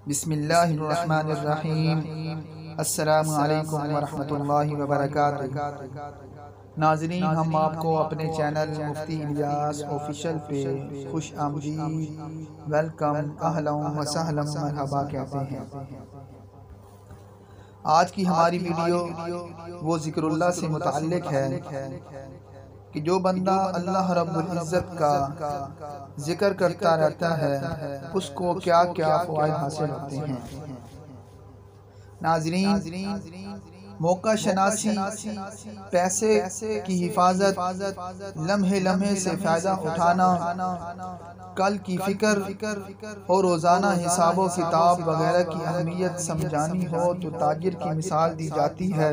بسم اللہ الرحمن الرحیم۔ السلام علیکم ورحمۃ اللہ وبرکاتہ۔ ناظرین، ہم آپ کو اپنے چینل مفتی الیاس آفیشل پہ خوش آمدید، ویلکم، اہلا و سہلا، مرحبا کہتے ہیں۔ آج کی ہماری ویڈیو وہ ذکر اللہ سے متعلق ہے کہ جو بندہ اللہ رب العزت کا ذکر کرتا رہتا ہے اس کو کیا کیا فوائد حاصل ہوتے ہیں۔ ناظرین، موقع شناسی، پیسے کی حفاظت، لمحے لمحے سے فائدہ اٹھانا، کل کی فکر اور روزانہ حساب و کتاب وغیرہ کی اہمیت سمجھانی ہو تو تاجر کی مثال دی جاتی ہے۔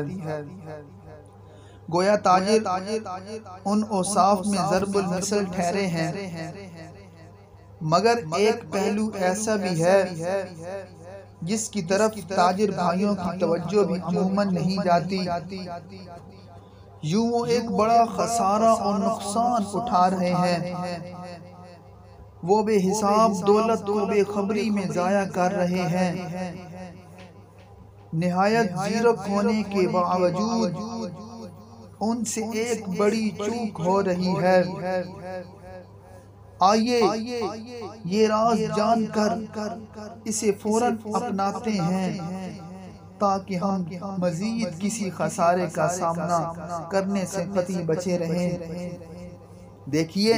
گویا تاجر ان اوصاف میں ضرب المثل ٹھہرے ہیں، مگر ایک پہلو ایسا بھی ہے جس کی طرف تاجر بھائیوں کی توجہ بھی عموماً نہیں جاتی۔ یوں وہ ایک بڑا خسارہ اور نقصان اٹھا رہے ہیں، وہ بے حساب دولت کو بے خبری میں ضائع کر رہے ہیں۔ نہایت زیرک ہونے کے باوجود ان سے ایک بڑی چوک ہو رہی ہے۔ آئیے یہ راز جان کر اسے فوراً اپناتے ہیں تاکہ ہم مزید کسی خسارے کا سامنا کرنے سے قطعی بچے رہیں۔ دیکھیے،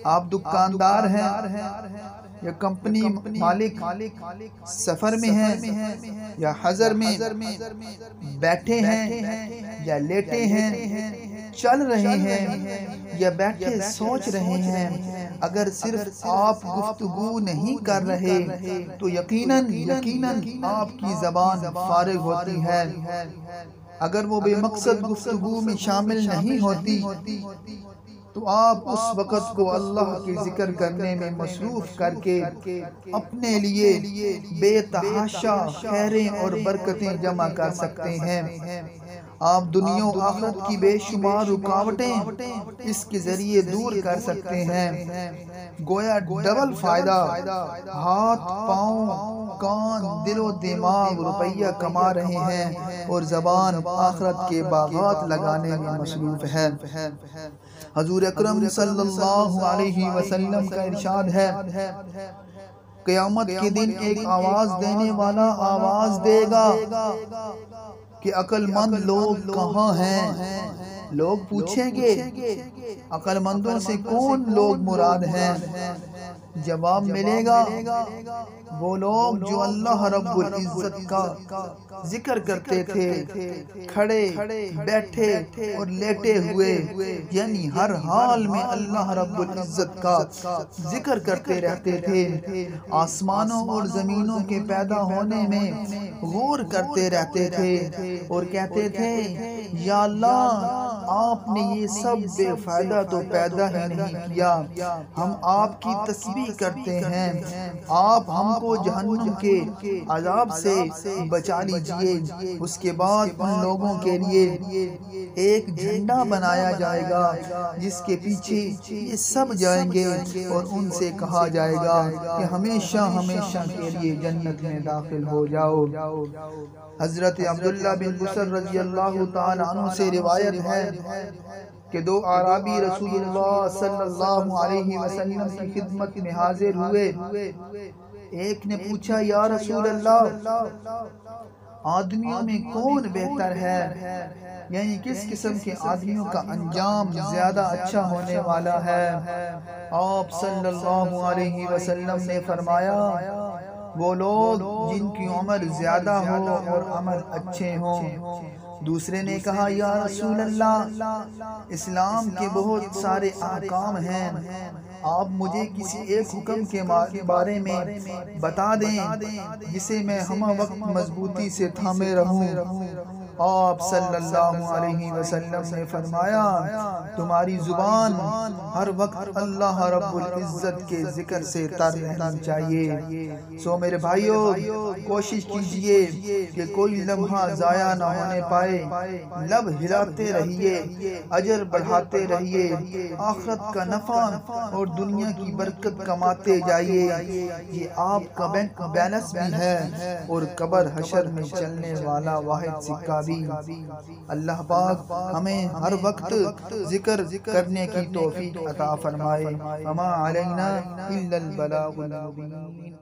آپ دکاندار ہیں یا کمپنی مالک، سفر میں ہیں یا حضر میں، بیٹھے ہیں یا لیٹے ہیں، چل رہے ہیں یا بیٹھے سوچ رہے ہیں، اگر صرف آپ گفتگو نہیں کر رہے تو یقیناً آپ کی زبان فارغ ہوتی ہے۔ اگر وہ بے مقصد گفتگو میں شامل نہیں ہوتی تو آپ اس وقت کو اللہ کے ذکر کرنے میں مصروف کر کے اپنے لیے بے تحاشا خیریں اور برکتیں جمع کر سکتے ہیں۔ آپ دنیا و آخرت کی بے شمار رکاوٹیں اس کے ذریعے دور کر سکتے ہیں۔ گویا ڈبل فائدہ، ہاتھ، پاؤں، کان، دل و دماغ روپیہ کما رہے ہیں اور زبان آخرت کے باغات لگانے میں مصروف ہے۔ حضور اکرم صلی اللہ علیہ وسلم کا ارشاد ہے، قیامت کے دن ایک آواز دینے والا آواز دے گا کہ عقل مند لوگ کہاں ہیں؟ لوگ پوچھیں گے عقل مندوں سے کون لوگ مراد ہیں؟ جواب ملے گا، وہ لوگ جو اللہ رب العزت کا ذکر کرتے تھے، کھڑے، بیٹھے اور لیٹے ہوئے، یعنی ہر حال میں اللہ رب العزت کا ذکر کرتے رہتے تھے، آسمانوں اور زمینوں کے پیدا ہونے میں غور کرتے رہتے تھے اور کہتے تھے، یا اللہ، آپ نے یہ سب بے فائدہ تو پیدا ہی نہیں کیا، ہم آپ کی تسبیح کرتے ہیں، آپ ہم کو جہنم کے عذاب سے بچا لیجئے۔ اس کے بعد ان لوگوں کے لیے ایک جھنڈا بنایا جائے گا جس کے پیچھے یہ سب جائیں گے اور ان سے کہا جائے گا کہ ہمیشہ ہمیشہ کے لیے جنت میں داخل ہو جاؤ۔ حضرت عبداللہ بن بسر رضی اللہ تعالی عنہ سے روایت ہے کہ دو اعرابی رسول اللہ صلی اللہ علیہ وسلم کی خدمت میں حاضر ہوئے۔ ایک نے پوچھا، یا رسول اللہ، آدمیوں میں کون بہتر ہے؟ یعنی کس قسم کے آدمیوں کا انجام زیادہ اچھا ہونے والا ہے؟ آپ صلی اللہ علیہ وسلم نے فرمایا، وہ لوگ جن کی عمر زیادہ ہو اور عمل اچھے ہوں۔ دوسرے نے کہا، یا رسول اللہ، اسلام کے بہت سارے احکام ہیں، آپ مجھے کسی ایک حکم کے بارے میں بتا دیں جسے میں ہمہ وقت مضبوطی سے تھامے رہوں۔ آپ صلی اللہ علیہ وسلم نے فرمایا تمہاری زبان ہر وقت اللہ رب العزت کے ذکر سے تر رہنی چاہیے۔ سو میرے بھائیوں کوشش کیجئے کہ کوئی لمحہ ضائع نہ ہونے پائے، لب ہلاتے رہیے، اجر بڑھاتے رہیے، آخرت کا نفع اور دنیا کی برکت کماتے جائیے۔ یہ آپ کا بینک بیلنس بھی ہے اور قبر حشر میں چلنے والا واحد سکہ بھی۔ اللہ پاک ہمیں ہر وقت ذکر کرنے کی توفیق عطا فرمائے۔ وما علینا الا البلاغ المبین۔